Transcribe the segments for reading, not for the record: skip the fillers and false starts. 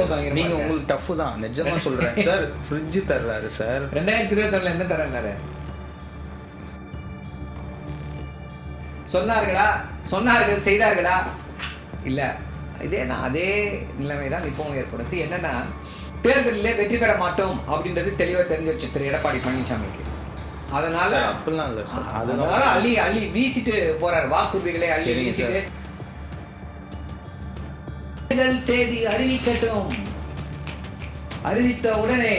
Sir. நீங்க உங்களுக்கு tough தான், நிஜமா சொல்றேன் சார். Fridge தர்றாரு sir. 2021 என்ன தரேன்னாரு? சொன்னார்கள் செய்தார்களா? இல்ல. அதே நிலைமை தான் இப்பவும் ஏற்படும். என்னன்னா, தேர்தலில் வெற்றி பெற மாட்டோம் அப்படின்றது தெளிவா தெரிஞ்சிருச்சு திரு எடப்பாடி பழனிசாமிக்கு. அதனால அப்படிலாம் இல்ல சார். அதனால அள்ளி வீசிட்டு போறாரு, வாக்குறுதிகளை அள்ளி வீசிட்டு. தேதி அறிவிக்கட்டும், அறிவித்த உடனே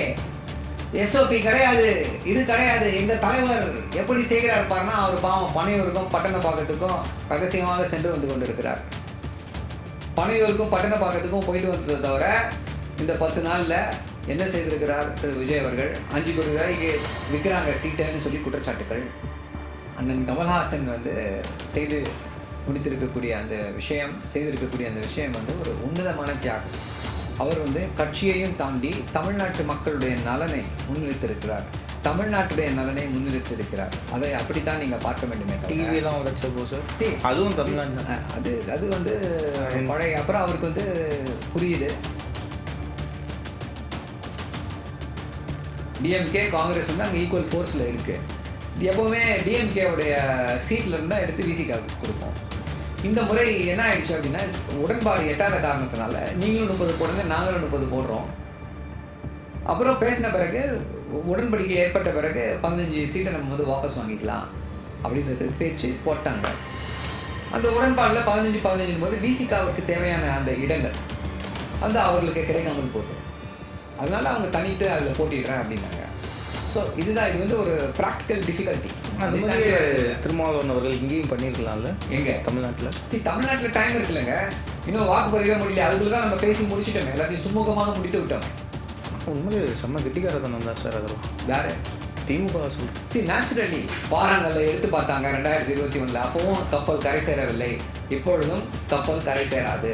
எஸ்ஓபி கிடையாது, இது கிடையாது. எங்க தலைவர் எப்படி செய்கிறார் பாருன்னா, அவர் பாவம் பனையூருக்கும் பட்டணப்பாக்கத்துக்கும் ரகசியமாக சென்று வந்து கொண்டிருக்கிறார். பனையூருக்கும் பட்டணப்பாக்கத்துக்கும் போயிட்டு வந்ததை தவிர இந்த 10 நாளில் என்ன செய்திருக்கிறார் திரு விஜய் அவர்கள்? 5 கோடி ரூபாய்க்கு விற்கிறாங்க சீட்டைன்னு சொல்லி குற்றச்சாட்டுகள். அண்ணன் கமல்ஹாசன் செய்து முடித்திருக்கக்கூடிய அந்த விஷயம் வந்து ஒரு உன்னதமான தியாகம். அவர் கட்சியையும் தாண்டி தமிழ்நாட்டு மக்களுடைய நலனை முன்னிறுத்திருக்கிறார், தமிழ்நாட்டுடைய நலனை முன்னிறுத்திருக்கிறார். அதை அப்படித்தான் நீங்கள் பார்க்க வேண்டுமே. டிவியெல்லாம் உடைச்சப்போ சார், சரி அதுவும் தமிழ்நாடு அது பழைய. அப்புறம் அவருக்கு புரியுது, டிஎம்கே காங்கிரஸ் அங்கே ஈக்குவல் ஃபோர்ஸில் இருக்குது. எப்போவுமே டிஎம்கேவுடைய சீட்டில் இருந்தால் எடுத்து விசிகாவுக்கு கொடுப்போம். இந்த முறை என்ன ஆயிடுச்சு அப்படின்னா, உடன்பாடு எட்டாத காரணத்தினால நீங்களும் 30 போடுங்க, நாங்களும் 30 போடுறோம். அப்புறம் பேசின பிறகு உடன்படிக்கை ஏற்பட்ட பிறகு 15 சீட்டை நம்ம வாபஸ் வாங்கிக்கலாம் அப்படின்றது பேச்சு போட்டாங்க. அந்த உடன்பாடில் 15-15 போது விசிகாவுக்கு தேவையான அந்த இடங்கள் அவர்களுக்கு கிடைக்காமல் போகுது. அதனால அவங்க தனித்து அதில் போட்டிடுறேன் அப்படின்னாங்க. ஸோ இதுதான், இது ஒரு ப்ராக்டிக்கல் டிஃபிகல்ட்டி. அது மாதிரி திருமாவளவன் அவர்கள் இங்கேயும் பண்ணியிருக்கலாம்ல. எங்கே? தமிழ்நாட்டில் டைம் இருக்குல்லங்க, இன்னும் வாக்குப்பதிவே முடியல. அதுக்குள்ள தான் நம்ம பேசி முடிச்சுட்டோமே, எல்லாத்தையும் சுமூகமாக முடித்து விட்டோம். உண்மையிலே செம்ம கெட்டிக்காரத்தனம் தான் சார். அதெல்லாம் வேறு திமுக சொல்லி நேச்சுரலி பாறாங்கல்ல எடுத்து பார்த்தாங்க 2021. அப்போவும் கப்பல் கரை சேரவில்லை, இப்பொழுதும் கப்பல் கரை சேராது.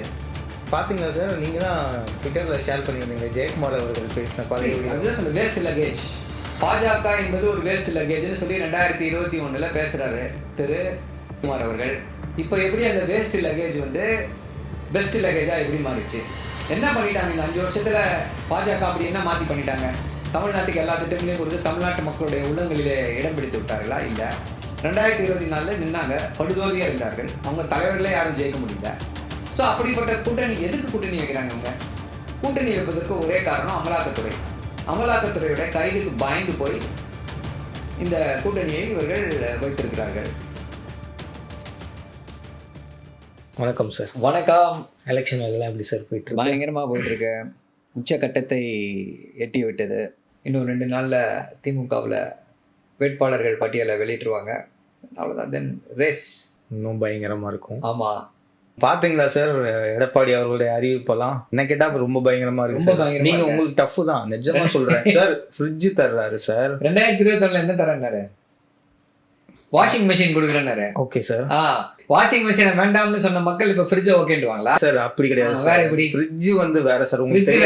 பார்த்தீங்களா சார்? நீங்கள் தான் ட்விட்டரில் ஷேர் பண்ணியிருந்தீங்க ஜெயக்குமார் அவர்கள் பேசின பதவி. அதுதான் சொல்ல, வேஸ்ட் லக்கேஜ். பாஜக என்பது ஒரு வேஸ்ட் லக்கேஜ்னு சொல்லி 2021 பேசுகிறாரு திரு குமார் அவர்கள். இப்போ எப்படி அந்த வேஸ்ட் லக்கேஜ் பெஸ்ட் லக்கேஜாக எப்படி மாறிச்சு? என்ன பண்ணிட்டாங்க இந்த 5 வருஷத்தில் பாஜக? அப்படி என்ன மாற்றி பண்ணிட்டாங்க? தமிழ்நாட்டுக்கு எல்லா திட்டங்களையும் கொடுத்து தமிழ்நாட்டு மக்களுடைய உள்ளங்களிலே இடம் பிடித்து விட்டார்களா? இல்லை. 2024 நின்னாங்க, படுதோல்வியாக இருந்தார்கள். அவங்க தலைவர்களே யாரும் ஜெயிக்க முடியல. ஸோ அப்படிப்பட்ட கூட்டணி, எதுக்கு கூட்டணி வைக்கிறாங்க அவங்க? கூட்டணி வைப்பதற்கு ஒரே காரணம் அமலாக்கத்துறை. அமலாக்கத்துறையோட கைதுக்கு பயந்து போய் இந்த கூட்டணியை இவர்கள் வைத்திருக்கிறார்கள். வணக்கம் சார். வணக்கம். எலெக்ஷன் எல்லாம் எப்படி சார் போயிட்டு? பயங்கரமாக போயிட்டுருக்கு. உச்சக்கட்டத்தை எட்டி விட்டது. இன்னும் 2 நாளில் திமுகவில் வேட்பாளர்கள் பட்டியலை வெளியிட்டுருவாங்க. அவ்வளோதான். தென் ரேஸ் இன்னும் பயங்கரமாக இருக்கும். ஆமாம். பார்த்தீங்களா சார் எடப்பாடி அவர்களுடைய அறிவிப்பெல்லாம்? என்ன கேட்டால் ரொம்ப பயங்கரமாக இருக்கு சார். நீங்கள் உங்களுக்கு டஃப் தான், நிஜமா சொல்கிறேன் சார். Fridge தர்றாரு sir. 2021 என்ன தரேன்னாரு? வாஷிங் மிஷின் கொடுக்குறேன்னாரு. Okay sir. வாஷிங் மிஷினை வேண்டாம்னு சொன்ன மக்கள் இப்போ ஃப்ரிட்ஜை ஓகேன்டுவாங்களா சார்? அப்படி கிடையாது. வேற எப்படி? ஃப்ரிட்ஜ் வேற சார். உங்களுக்கு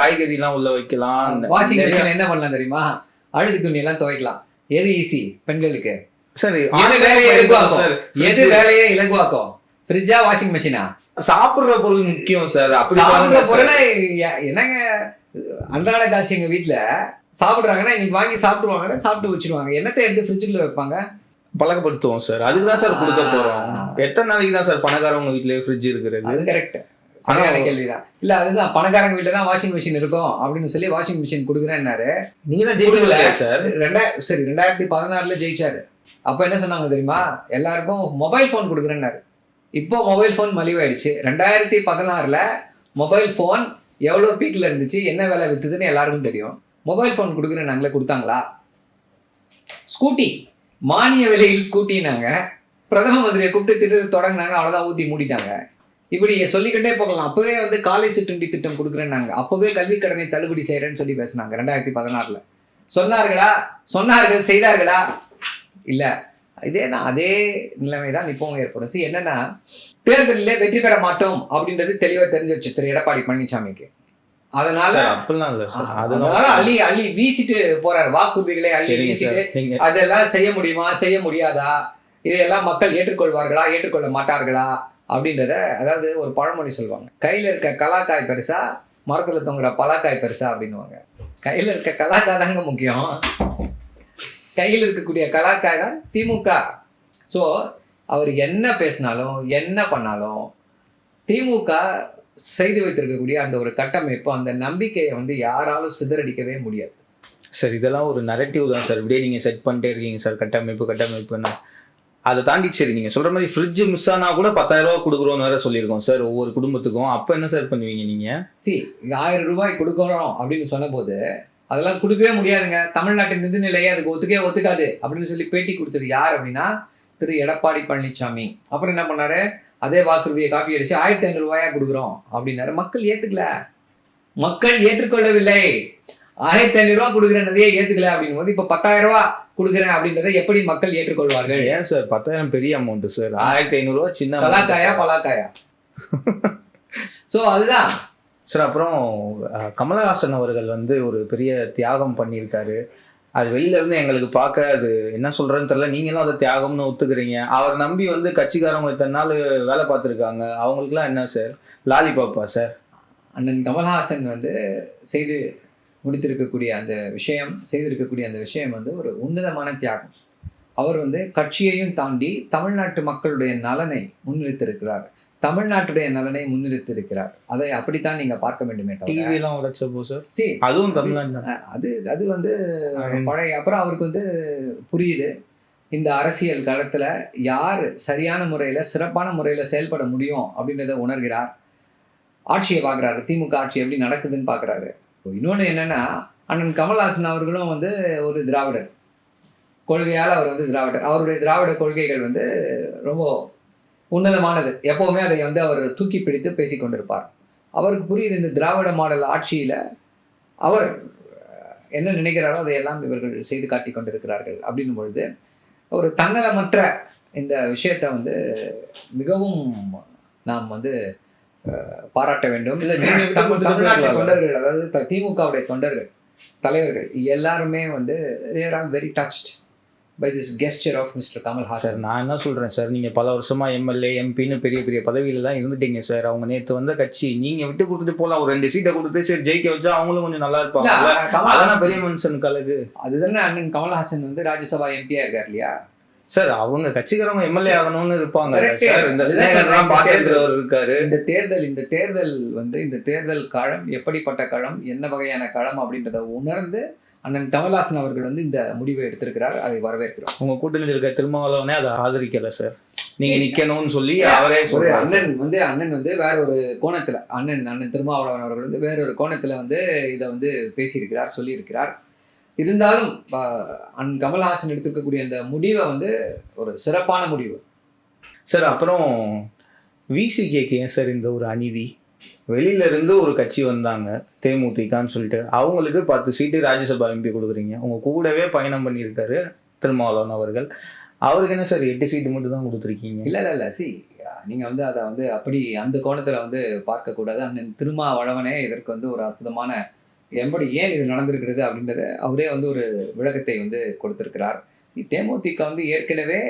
காய்கறிலாம் உள்ள வைக்கலாம். வாஷிங் மிஷின் என்ன பண்ணலாம் தெரியுமா? அழுக்கு துணி எல்லாம் துவைக்கலாம். எது ஈஸி பெண்களுக்கு? சரி, எது வேலையே இலகுவாக்கும்? ஃப்ரிட்ஜா வாஷிங் மிஷினா? சாப்பிடுற பொருள் முக்கியம் சார். அப்படி பொருளை என்னங்க, அன்றாட காட்சி எங்க வீட்டுல சாப்பிடுறாங்கன்னா இன்னைக்கு வாங்கி சாப்பிடுவாங்க, சாப்பிட்டு வச்சிருவாங்க. என்னத்தை எடுத்து ஃப்ரிட்ஜுக்குள்ள வைப்பாங்க? பழக்கப்படுத்துவோம் சார். அதுக்குதான் சார் கொடுக்க போறோம். எத்தனை நாளைக்கு தான் சார் பணக்காரவங்க வீட்லயே ஃப்ரிட்ஜ் இருக்கிறது? அது கரெக்ட், சரியான கேள்விதான். இல்ல அதுதான், பணக்காரங்க வீட்டுல தான் வாஷிங் மிஷின் இருக்கும் அப்படின்னு சொல்லி வாஷிங் மிஷின் கொடுக்குறேன்னாரு. நீங்க தான் ஜெயிக்கல சார். 2016 ஜெயிச்சாரு. அப்ப என்ன சொன்னாங்க தெரியுமா? எல்லாருக்கும் மொபைல் போன் கொடுக்குறேன்னாரு. இப்போ மொபைல் ஃபோன் மலிவாயிடுச்சு. 2016 மொபைல் ஃபோன் எவ்வளோ பீக்கில் இருந்துச்சு, என்ன விலை விற்றுதுன்னு எல்லாருக்கும் தெரியும். மொபைல் ஃபோன் கொடுக்குறேன் நாங்களே, கொடுத்தாங்களா? ஸ்கூட்டி மானிய விலையில் ஸ்கூட்டினாங்க. பிரதம மந்திரியை கூப்பிட்டு திட்டத்தை தொடங்கினாங்க, அவ்வளோதான், ஊற்றி மூடிட்டாங்க. இப்படி சொல்லிக்கிட்டே போகலாம். அப்போவே காலேஜ் சிற்றுண்டி திட்டம் கொடுக்குறேன்னாங்க. அப்போவே கல்வி கடனை தள்ளுபடி செய்கிறேன்னு சொல்லி பேசினாங்க 2016. சொன்னார்கள் செய்தார்களா? இல்லை. அதே நிலைமை தான் இப்பவும் ஏற்படும். என்னன்னா, தேர்தலில் வெற்றி பெற மாட்டோம் அப்படின்றது தெளிவாக தெரிஞ்சிருச்சு திரு எடப்பாடி பழனிசாமிக்கு. அதனால அள்ளி வீசிட்டு போறாரு, வாக்குறுதிகளை அள்ளி வீசிட்டு. அதெல்லாம் செய்ய முடியுமா, செய்ய முடியாதா, இதெல்லாம் மக்கள் ஏற்றுக்கொள்வார்களா, ஏற்றுக்கொள்ள மாட்டார்களா, அப்படின்றத, அதாவது ஒரு பழமொழி சொல்லுவாங்க, கையில் இருக்க கலாக்காய் பெருசா மரத்தில் தொங்குற பலாக்காய் பெருசா அப்படின்னுவாங்க. கையில் இருக்க கலாக்காய் தாங்க முக்கியம். கையில் இருக்கக்கூடிய கலாக்காய் தான் திமுக. ஸோ அவர் என்ன பேசினாலும் என்ன பண்ணாலும் திமுக செய்து வைத்திருக்கக்கூடிய அந்த ஒரு கட்டமைப்பு, அந்த நம்பிக்கையை வந்து யாராலும் சிதறடிக்கவே முடியாது சார். இதெல்லாம் ஒரு நரேட்டிவ் தான் சார். இப்படியே நீங்கள் செட் பண்ணிட்டே இருக்கீங்க சார், கட்டமைப்புன்னு. அதை தாண்டி சரி நீங்கள் சொல்கிற மாதிரி ஃப்ரிட்ஜ் மிஸ் ஆனால் கூட 10,000 ரூபா கொடுக்குறோன்னு வேறு சொல்லியிருக்கோம் சார் ஒவ்வொரு குடும்பத்துக்கும். அப்போ என்ன சார் பண்ணுவீங்க நீங்கள்? 1000 ரூபாய் கொடுக்குறோம் அப்படின்னு சொன்னபோது அதெல்லாம் கொடுக்கவே முடியாதுங்க, தமிழ்நாட்டின் நிதிநிலையே அதுக்கு ஒத்துக்காது அப்படின்னு சொல்லி பேட்டி கொடுத்தது யார் அப்படின்னா திரு எடப்பாடி பழனிசாமி. அப்புறம் என்ன பண்ணாரு, அதே வாக்குறுதியை காப்பி அடிச்சு 1500 ரூபாயா கொடுக்குறோம் அப்படின்னாரு. மக்கள் ஏற்றுக்கல, மக்கள் ஏற்றுக்கொள்ளவில்லை. 1500 ரூபா கொடுக்குறேன்னதையே ஏற்றுக்கல அப்படின்னும் போது இப்போ 10,000 ரூபா கொடுக்குறேன் அப்படின்றத எப்படி மக்கள் ஏற்றுக்கொள்வார்கள்? ஏன் சார் 10,000 பெரிய அமௌண்ட் சார், 1500 ரூபா சின்ன கலாக்காயா பலாக்காயா? ஸோ அதுதான் சார். அப்புறம் கமலஹாசன் அவர்கள் வந்து ஒரு பெரிய தியாகம் பண்ணியிருக்காரு. அது வெளியில இருந்து எங்களுக்கு பார்க்க அது என்ன சொல்றேன்னு தெரியல. நீங்களும் அதை தியாகம்னு ஒத்துக்கிறீங்க. அவர் நம்பி வந்து கட்சிக்காரங்க இத்தனை நாள் வேலை பார்த்துருக்காங்க. அவங்களுக்குலாம் என்ன சார் லாலிபாப்பா சார்? அண்ணன் கமல்ஹாசன் வந்து செய்திருக்கக்கூடிய அந்த விஷயம் வந்து ஒரு உன்னதமான தியாகம். அவர் வந்து கட்சியையும் தாண்டி தமிழ்நாட்டு மக்களுடைய நலனை முன்னிறுத்திருக்கிறார், தமிழ்நாட்டுடைய நலனை முன்னிறுத்திருக்கிறார். அதை அப்படித்தான் நீங்க பார்க்க வேண்டுமே தவிர அதுவும் தமிழ்நாடு அது வந்து பழைய. அப்புறம் அவருக்கு வந்து புரியுது இந்த அரசியல் களத்துல யார் சரியான முறையில் சிறப்பான முறையில் செயல்பட முடியும் அப்படின்றத உணர்கிறார். ஆட்சியை பார்க்குறாரு, திமுக ஆட்சி எப்படி நடக்குதுன்னு பார்க்குறாரு. இன்னொன்று என்னன்னா, அண்ணன் கமல்ஹாசன் அவர்களும் வந்து ஒரு திராவிடர் கொள்கையால் அவர் வந்து திராவிடர். அவருடைய திராவிட கொள்கைகள் வந்து ரொம்ப உன்னதமானது. எப்போவுமே அதை வந்து அவர் தூக்கி பிடித்து பேசி கொண்டிருப்பார். அவருக்கு புரியுது இந்த திராவிட மாடல் ஆட்சியில் அவர் என்ன நினைக்கிறாரோ அதையெல்லாம் இவர்கள் செய்து காட்டி கொண்டிருக்கிறார்கள் அப்படின்னும் பொழுது ஒரு தன்னலமற்ற இந்த விஷயத்தை வந்து மிகவும் நாம் வந்து பாராட்ட வேண்டும். தமிழ்நாட்டு தொண்டர்கள், அதாவது திமுகவுடைய தொண்டர்கள், தலைவர்கள் எல்லாருமே வந்து they are all very touched by this gesture of Mr. Kamal Haasan. Sir நான் என்ன சொல்கிறேன் சார், நீங்கள் பல வருஷமா எம்எல்ஏ எம்பின்னு பெரிய பெரிய பதவியிலலாம் இருந்துட்டீங்க சார். அவங்க நேற்று வந்த கட்சி நீங்கள் விட்டு கொடுத்துட்டு போகலாம், ஒரு 2 சீட்டை கொடுத்து சரி ஜெயிக்க வச்சா அவங்களும் கொஞ்சம் நல்லா இருப்பாங்க. அதெல்லாம் பெரிய மனுஷன் கலகு. அதுதானே அண்ணன் கமல்ஹாசன் வந்து ராஜ்யசபா எம்பியா இருக்கார் இல்லையா சார்? அவங்க கட்சிக்காரங்க எம்எல்ஏ ஆகணும்னு இருப்பாங்க சார். இந்த தேர்தல் களம் எப்படிப்பட்ட களம், என்ன வகையான களம் அப்படின்றத உணர்ந்து அண்ணன் கமல்ஹாசன் அவர்கள் வந்து இந்த முடிவை எடுத்திருக்கிறார். அதை வரவேற்கிறோம். உங்க கூட்டணியில் இருக்க திருமாவளவனே அதை ஆதரிக்கல சார், நீங்க நிக்கணும்னு சொல்லி அவரே சொல்றாரு. அண்ணன் வந்து வேற ஒரு கோணத்துல, அண்ணன் திருமாவளவன் அவர்கள் வந்து வேற ஒரு கோணத்துல வந்து இதை வந்து பேசியிருக்கிறார், சொல்லியிருக்கிறார். இருந்தாலும் கமல்ஹாசன் எடுத்துக்கக்கூடிய அந்த முடிவை வந்து ஒரு சிறப்பான முடிவு சார். அப்புறம் விசிகேக்கு ஏன் சார் இந்த ஒரு அநீதி? வெளியில இருந்து ஒரு கட்சி வந்தாங்க தேமுதிகன்னு சொல்லிட்டு, அவங்களுக்கு 10 சீட்டு ராஜ்யசபா எம்பி கொடுக்குறீங்க. உங்க கூடவே பயணம் பண்ணியிருக்காரு திருமாவளவன் அவர்கள், அவருக்கு என்ன சார் 8 சீட்டு மட்டும் தான் கொடுத்துருக்கீங்க? இல்லை நீங்கள் வந்து அதை வந்து அப்படி அந்த கோணத்தில் வந்து பார்க்கக்கூடாது. அண்ணன் திருமாவளவனே இதற்கு வந்து ஒரு அற்புதமான எப்படி ஏன் இது நடந்திருக்கிறது அப்படின்றத அவரே வந்து ஒரு விளக்கத்தை வந்து கொடுத்திருக்கிறார். தேமுதிக வந்து ஏற்கனவே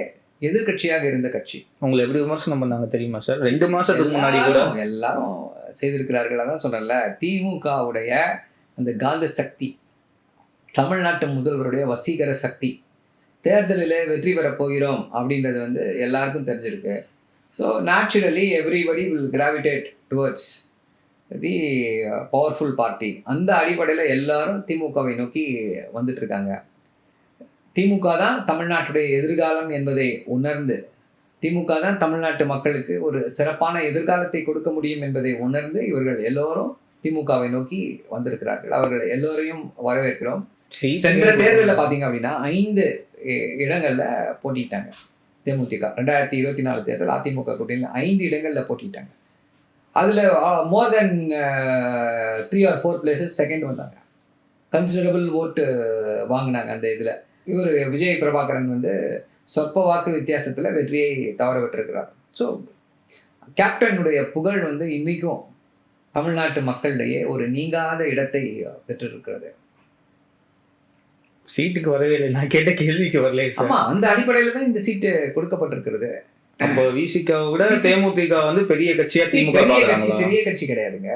எதிர்கட்சியாக இருந்த கட்சி. உங்களை எப்படி விமர்சனம் பண்ணாங்க தெரியுமா சார்? 2 மாசத்துக்கு முன்னாடி கூட எல்லாரும் செய்திருக்கிறார்கள். அதான் சொல்றேன்ல, திமுகவுடைய அந்த காந்த சக்தி, தமிழ்நாட்டு முதல்வருடைய வசீகர சக்தி, தேர்தலில் வெற்றி பெறப் போகிறோம் அப்படின்றது வந்து எல்லாருக்கும் தெரிஞ்சிருக்கு. So naturally everybody will gravitate towards the powerful party. அந்த அடிப்படையில் எல்லாரும் திமுகவை நோக்கி வந்துட்டு இருக்காங்க. திமுக தான் தமிழ்நாட்டுடைய எதிர்காலம் என்பதை உணர்ந்து, திமுக தான் தமிழ்நாட்டு மக்களுக்கு ஒரு சிறப்பான எதிர்காலத்தை கொடுக்க முடியும் என்பதை உணர்ந்து இவர்கள் எல்லோரும் திமுகவை நோக்கி வந்திருக்கிறார்கள். அவர்கள் எல்லோரையும் வரவேற்கிறோம். சென்ற தேர்தலில் பார்த்தீங்க அப்படின்னா 5 இடங்களில் போட்டிட்டாங்க தேமுதிக. 2024 தேர்தல் அதிமுக கூட்டணியில் 5 இடங்களில் போட்டிட்டாங்க. அதில் மோர் தென் 3 or 4 பிளேசஸ் செகண்ட் வந்தாங்க. கன்சிடரபிள் ஓட்டு வாங்கினாங்க அந்த இதில். இவர் விஜய் பிரபாகரன் வந்து சொற்ப வாக்கு வித்தியாசத்தில் வெற்றியை தவற விட்டிருக்கிறார். ஸோ கேப்டனுடைய புகழ் வந்து இன்றைக்கும் தமிழ்நாட்டு மக்களிடையே ஒரு நீங்காத இடத்தை பெற்றிருக்கிறது. சீட்டுக்கு வரவே இல்லை, நான் கேட்ட கேள்விக்கு வரல. ஆமாம், அந்த அடிப்படையில் தான் இந்த சீட்டு கொடுக்கப்பட்டிருக்கிறது. அப்போ விசிகாவை விட தேமுதிக வந்து பெரிய கட்சியா திமுக பெரிய கட்சி பாக்குறாங்களா? சிறிய கட்சி கிடையாதுங்க.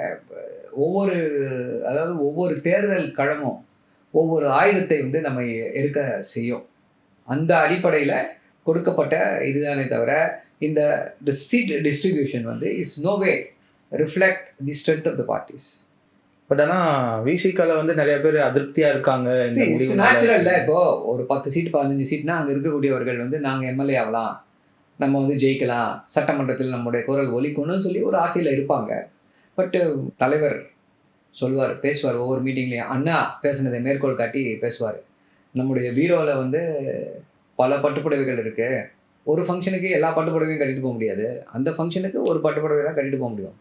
ஒவ்வொரு தேர்தல் களமும் ஒவ்வொரு ஆயுதத்தை வந்து நம்ம எடுக்க செய்யும். அந்த அடிப்படையில் கொடுக்கப்பட்ட இதுதானே தவிர இந்த சீட் டிஸ்ட்ரிபியூஷன் வந்து is no way reflect the strength of the parties. But ஆனால் விசிகால வந்து நிறைய பேர் அதிருப்தியா இருக்காங்க. நேச்சுரல் இல்லை. இப்போ ஒரு 10 சீட் 15 சீட்னா அங்கே இருக்கக்கூடியவர்கள் வந்து நாங்கள் எம்எல்ஏ ஆகலாம், நம்ம வந்து ஜெயிக்கலாம், சட்டமன்றத்தில் நம்முடைய குரல் ஒலிக்கணும்னு சொல்லி ஒரு ஆசையில் இருப்பாங்க. பட்டு தலைவர் சொல்வார், பேசுவார், ஒவ்வொரு மீட்டிங்லேயும் அண்ணா பேசுனதை மேற்கோள் காட்டி பேசுவார். நம்முடைய பீரோவில் வந்து பல பட்டுப்புடவைகள் இருக்குது, ஒரு ஃபங்க்ஷனுக்கு எல்லா பட்டுப்புடவையும் கட்டிட்டு போக முடியாது, அந்த ஃபங்க்ஷனுக்கு ஒரு பட்டுப்புடவை தான் கட்டிட்டு போக முடியும்.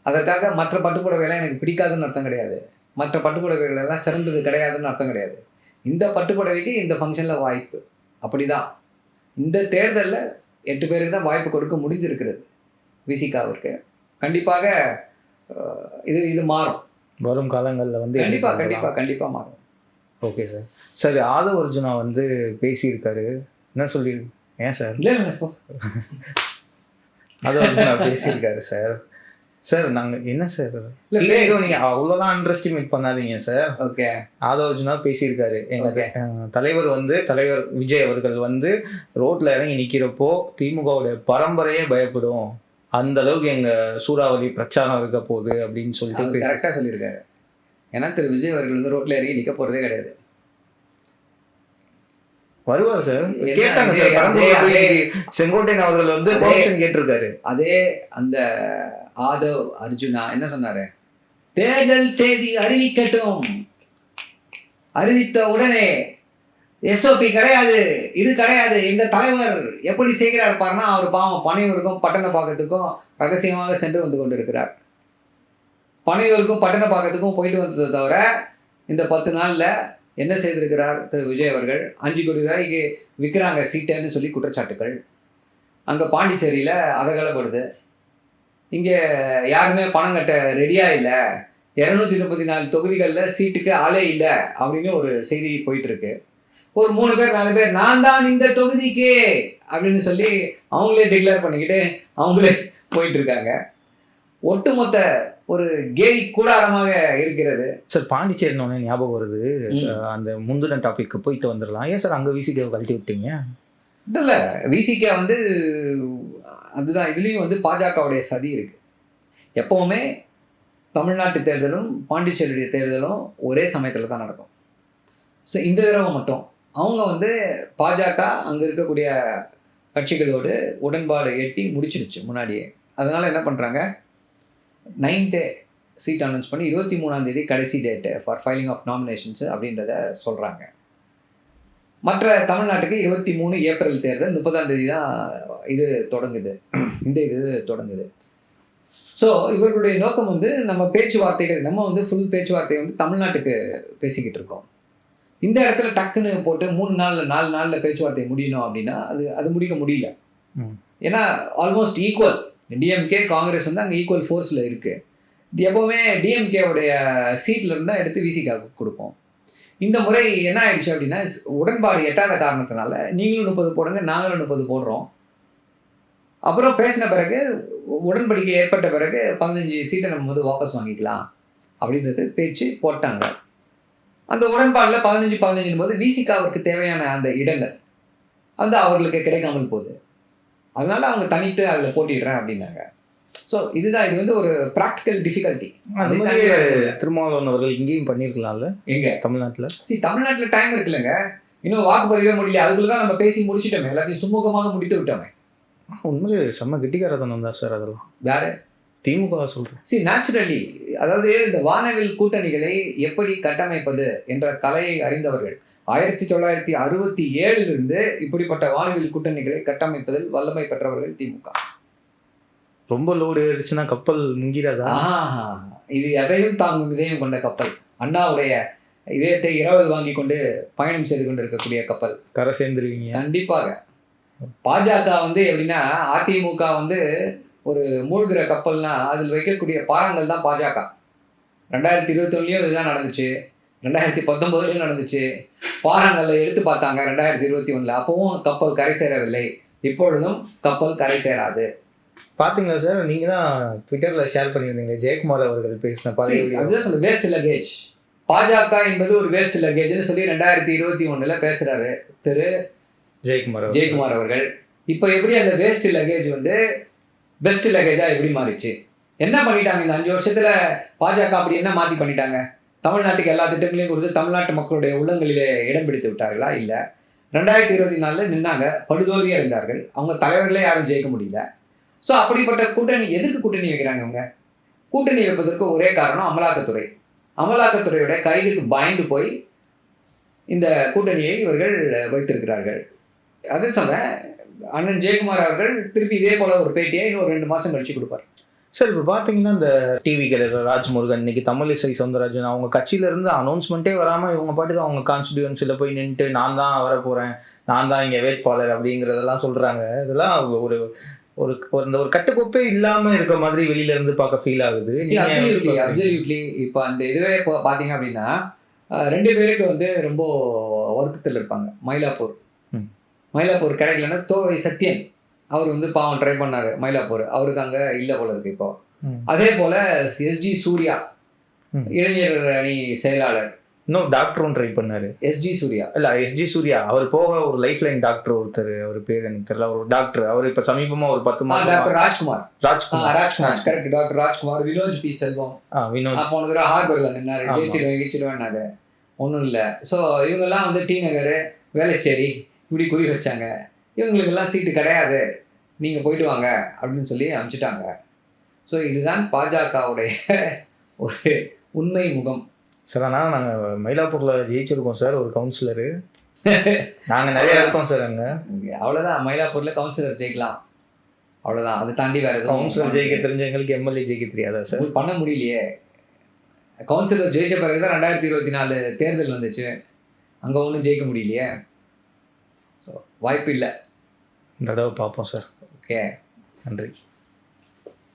அதற்காக மற்ற பட்டுப்புடவையெல்லாம் எனக்கு பிடிக்காதுன்னு அர்த்தம் கிடையாது, மற்ற பட்டுப்புடவைகள் எல்லாம் சிறந்தது கிடையாதுன்னு அர்த்தம் கிடையாது. இந்த பட்டுப்புடவைக்கு இந்த ஃபங்க்ஷனில் வாய்ப்பு. அப்படி தான் இந்த தேர்தலில் 8 பேருக்கு தான் வாய்ப்பு கொடுக்க முடிஞ்சிருக்கிறது விசிகாவிற்கு. கண்டிப்பாக இது மாறும் வரும் காலங்களில் வந்து. கண்டிப்பாக மாறும். Okay sir. Sir Aadhav Arjuna வந்து பேசியிருக்காரு, என்ன சொல்லி? ஏன் சார்? இல்லை ஆதவ் அர்ஜுனா பேசியிருக்காரு சார். சார் நாங்கள் என்ன சார் நீங்கள் அவ்வளோதான் அண்டர் எஸ்டிமேட் பண்ணாதீங்க சார். ஓகே. ஆதவ் அர்ஜுனா பேசியிருக்காரு, எங்கள் தலைவர் விஜய் அவர்கள் வந்து ரோட்டில் இறங்கி நிற்கிறப்போ திமுகவுடைய பரம்பரையே பயப்படும், அந்த அளவுக்கு எங்கள் சூறாவளி பிரச்சாரம் இருக்க போகுது அப்படின்னு சொல்லிட்டு கரெக்டாக சொல்லியிருக்காரு. ஏன்னா திரு விஜய் அவர்கள் வந்து ரோட்டில் இறங்கி நிற்க போகிறதே கிடையாது. வருவார் சார். கேட்டாங்க சார், செங்கோட்டையன் அவர்கள் வந்து கேட்டிருக்காரு. அதே அந்த ஆதவ் அர்ஜுனா என்ன சொன்னாரு? தேர்தல் தேதி அறிவிக்கட்டும், அறிவித்த உடனே எஸ்ஓபி கிடையாது, இது கிடையாது, எங்க தலைவர் எப்படி செய்கிறார் பாருன்னா, அவர் பாவம் பனையூருக்கும் பட்டணப்பாக்கத்துக்கும் ரகசியமாக சென்று வந்து கொண்டிருக்கிறார். பனையூருக்கும் பட்டணப்பாக்கத்துக்கும் போயிட்டு வந்ததை தவிர இந்த 10 நாளில் என்ன செய்திருக்கிறார் திரு விஜய் அவர்கள்? 5 கோடி ரூபாய்க்கு விற்கிறாங்க சீட்டுன்னு சொல்லி குற்றச்சாட்டுகள். அங்கே பாண்டிச்சேரியில் அதகலப்படுது. இங்கே யாருமே பணம் கட்ட ரெடியாக இல்லை, 234 தொகுதிகளில் சீட்டுக்கு ஆளே இல்லை அப்படின்னு ஒரு செய்தி போயிட்டுருக்கு. ஒரு 3 பேர் 4 பேர் நான் தான் இந்த தொகுதிக்கு அப்படின்னு சொல்லி அவங்களே டிக்ளேர் பண்ணிக்கிட்டு அவங்களே போயிட்டுருக்காங்க. ஒட்டுமொத்த ஒரு கேலி கூடாரமாக இருக்கிறது. சார் பாண்டிச்சேரினோடனே ஞாபகம் வருது, அந்த முந்தின டாபிக்கு போயிட்டு வந்துடலாம். ஏன் சார் அங்கே விசிகேவை கழட்டி விட்டீங்க? இல்லை, விசிகே வந்து அதுதான், இதுலேயும் வந்து பாஜகவுடைய சதி இருக்குது. எப்போவுமே தமிழ்நாட்டு தேர்தலும் பாண்டிச்சேரியுடைய தேர்தலும் ஒரே சமயத்தில் தான் நடக்கும். ஸோ இந்த தடவை மட்டும் அவங்க வந்து பாஜக அங்கே இருக்கக்கூடிய கட்சிகளோடு உடன்பாடு எட்டி முடிச்சிடுச்சு முன்னாடியே. அதனால் என்ன பண்ணுறாங்க, 9th சீட் அனௌன்ஸ் பண்ணி 23ஆம் தேதி கடைசி டேட்டு ஃபார் ஃபைலிங் ஆஃப் நாமினேஷன்ஸு அப்படின்றத சொல்கிறாங்க. மற்ற தமிழ்நாட்டுக்கு 23 ஏப்ரல் தேர்தல், 30ஆம் தேதி தான் இது தொடங்குது, இந்த இது தொடங்குது. ஸோ இவர்களுடைய நோக்கம் வந்து நம்ம பேச்சுவார்த்தைகள், நம்ம வந்து ஃபுல் பேச்சுவார்த்தை வந்து தமிழ்நாட்டுக்கு பேசிக்கிட்டு இருக்கோம். இந்த இடத்துல டக்குன்னு போட்டு 3 நாளில் 4 நாளில் பேச்சுவார்த்தை முடியணும் அப்படின்னா அது முடிக்க முடியல. ஏன்னா ஆல்மோஸ்ட் ஈக்குவல், டிஎம்கே காங்கிரஸ் வந்து அங்கே ஈக்குவல் ஃபோர்ஸில் இருக்குது. எப்போவுமே டிஎம்கேவுடைய சீட்டில் இருந்தால் எடுத்து விசிகாவுக்கு கொடுப்போம். இந்த முறை என்ன ஆயிடுச்சு அப்படின்னா, உடன்பாடு எட்டாத காரணத்தினால நீங்களும் 30 போடுங்க, நாங்களும் 30 போடுறோம். அப்புறம் பேசின பிறகு உடன்படிக்கை ஏற்பட்ட பிறகு 15 சீட்டை நம்ம வந்து வாபஸ் வாங்கிக்கலாம் அப்படின்றது பேச்சு போட்டாங்க. அந்த உடன்பாடில் 15 போது விசிகாவிற்கு தேவையான அந்த இடங்கள் வந்து அவர்களுக்கு கிடைக்காமல் போகுது. அதனால அவங்க தனித்து அதில் போட்டிடுறேன் அப்படின்னாங்க. ஸோ இதுதான், இது வந்து ஒரு ப்ராக்டிக்கல் டிஃபிகல்ட்டி. திருமாவளவன் அவர்கள் இங்கேயும் பண்ணியிருக்கலாம்ல, எங்கே தமிழ்நாட்டில்? தமிழ்நாட்டில் டைம் இருக்குல்லங்க, இன்னும் வாக்குப்பதிவே முடியல, அதுக்குள்ள தான் நம்ம பேசி முடிச்சுட்டோமே, எல்லாத்தையும் சுமூகமாக முடித்து விட்டோமே. உண்மையிலே செம்ம கெட்டிக்காரத்தனம் தான் சார் அதெல்லாம். வேறு திமுக சொல்கிறேன். நேச்சுரலி, அதாவது இந்த வானவில் கூட்டணிகளை எப்படி கட்டமைப்பது என்ற கலையை அறிந்தவர்கள் 1967 இப்படிப்பட்ட வானவில் கூட்டணிகளை கட்டமைப்பதில் வல்லமை பெற்றவர்கள் திமுக. ரொம்ப லோடு ஏறிச்சுன்னா கப்பல் முங்கிறாதா? இது எதையும் தாங்கும் இதயம் கொண்ட கப்பல். அண்ணாவுடைய இதயத்தை 20 வாங்கி கொண்டு பயணம் செய்து கொண்டு இருக்கக்கூடிய கப்பல். கரை சேர்ந்துருவீங்க கண்டிப்பாக. பாஜக வந்து எப்படின்னா, அதிமுக வந்து ஒரு மூழ்கிற கப்பல்னா அதில் வைக்கக்கூடிய பாறாங்கல் தான் பாஜக. 2021 இதுதான் நடந்துச்சு, 2019 நடந்துச்சு. பாறாங்கல்ல எடுத்து பார்த்தாங்க 2021, அப்பவும் கப்பல் கரை சேரவில்லை. இப்பொழுதும் கப்பல் கரை சேராது. பாத்தீங்களா சார், நீங்க தான் ட்விட்டர்ல ஷேர் பண்ணியிருந்தீங்க ஜெயக்குமார் அவர்கள் பேசின பழைய வீடியோ. அதுதான் சொல்ல வேஸ்ட் லக்கேஜ். பாஜக என்பது ஒரு வேஸ்ட் லக்கேஜ்னு சொல்லி 2021 பேசுறாரு திரு ஜெயக்குமார் அவர்கள். இப்போ எப்படி அந்த வேஸ்ட் லக்கேஜ் வந்து பெஸ்ட் லக்கேஜா எப்படி மாறிச்சு? என்ன பண்ணிட்டாங்க இந்த 5 வருஷத்துல பாஜக? அப்படி என்ன மாத்தி பண்ணிட்டாங்க? தமிழ்நாட்டுக்கு எல்லா திட்டங்களையும் கொடுத்து தமிழ்நாட்டு மக்களுடைய உள்ளங்களிலே இடம் பிடித்து விட்டார்களா? இல்லை. 2024 நின்னாங்க, படுதோல்வி அடைந்தார்கள். அவங்க தலைவர்களே யாரும் ஜெயிக்க முடியல. ஸோ அப்படிப்பட்ட கூட்டணி எதுக்கு கூட்டணி வைக்கிறாங்க அவங்க? கூட்டணி வைப்பதற்கு ஒரே காரணம் அமலாக்கத்துறை. அமலாக்கத்துறையோட கைதுக்கு பயந்து போய் இந்த கூட்டணியை இவர்கள் வைத்திருக்கிறார்கள். அது சொன்ன அண்ணன் ஜெயக்குமார் அவர்கள் திருப்பி இதே போல ஒரு பேட்டியை இன்னும் ஒரு 2 மாதம் கழிச்சு கொடுப்பார். சார் இப்போ பார்த்தீங்கன்னா இந்த டிவி கேலர் ராஜ்முருகன், இன்னைக்கு தமிழிசை சவுந்தரராஜன், அவங்க கட்சியிலேருந்து அனௌன்ஸ்மெண்ட்டே வராமல் இவங்க பாட்டுக்கு அவங்க கான்ஸ்டிடியூன்சியில் போய் நின்றுட்டு நான் தான் வர போகிறேன், நான் தான் இங்கே வேட்பாளர் அப்படிங்கிறதெல்லாம் சொல்கிறாங்க. இதெல்லாம் ஒரு ஒரு ஒரு கட்டுக்கோப்பே இல்லாமல் இருக்க மாதிரி வெளியில இருந்து பார்க்க ஃபீல் ஆகுது. அப்சல்யூட்லி. இப்போ அந்த இதுவே இப்போ பார்த்தீங்க அப்படின்னா 2 பேருக்கு வந்து ரொம்ப வருத்தத்தில் இருப்பாங்க. மயிலாப்பூர் கிடைக்கலன்னா தோவை சத்யன் அவர் வந்து பாவம் ட்ரை பண்ணாரு மயிலாப்பூர், அவருக்கு அங்கே இல்லை போல இருக்கு இப்போ. அதே போல எஸ்ஜி சூர்யா இளைஞர் அணி செயலாளர், இன்னும் டாக்டரும் ட்ரை பண்ணாரு. எஸ்ஜி சூர்யா அவர் போக ஒரு லைஃப் லைன் டாக்டர் ஒருத்தர், அவர் பேர் எனக்கு தெரியல, ஒரு டாக்டர். அவர் இப்ப சமீபமா ஒரு 10 மாசம் doctor Rajkumar correct. Doctor Rajkumar, Vinoj P Selvam போன தடவை ஹார்பர்ல நின்னாரு, ஜெயிச்சிருவேன்னாரு, ஒன்றும் இல்லை. ஸோ இவங்கெல்லாம் வந்து டி நகர், வேளச்சேரி இப்படி குறி வச்சாங்க. இவங்களுக்கெல்லாம் சீட்டு கிடையாது, நீங்கள் போயிட்டு வாங்க அப்படின்னு சொல்லி அனுப்பிச்சிட்டாங்க. ஸோ இதுதான் பாஜகவுடைய ஒரு உண்மை முகம். சார். ஆனால் நாங்கள் மயிலாப்பூரில் ஜெயிச்சிருக்கோம் சார், ஒரு கவுன்சிலரு. நாங்கள் நிறையா இருக்கோம் சார் அங்கே. அவ்வளோதான், மயிலாப்பூரில் கவுன்சிலர் ஜெயிக்கலாம், அவ்வளோதான். அதை தாண்டி வேறு எதுவும் கவுன்சிலர் ஜெயிக்க தெரிஞ்ச எங்களுக்கு எம்எல்ஏ ஜெயிக்க தெரியாதா சார்? பண்ண முடியலையே. கவுன்சிலர் ஜெயிச்ச பிறகு தான் 2024 தேர்தல் வந்துச்சு, அங்கே ஒன்றும் ஜெயிக்க முடியலையே. ஸோ வாய்ப்பு இல்லை. இந்த தடவை பார்ப்போம் சார். ஓகே, நன்றி.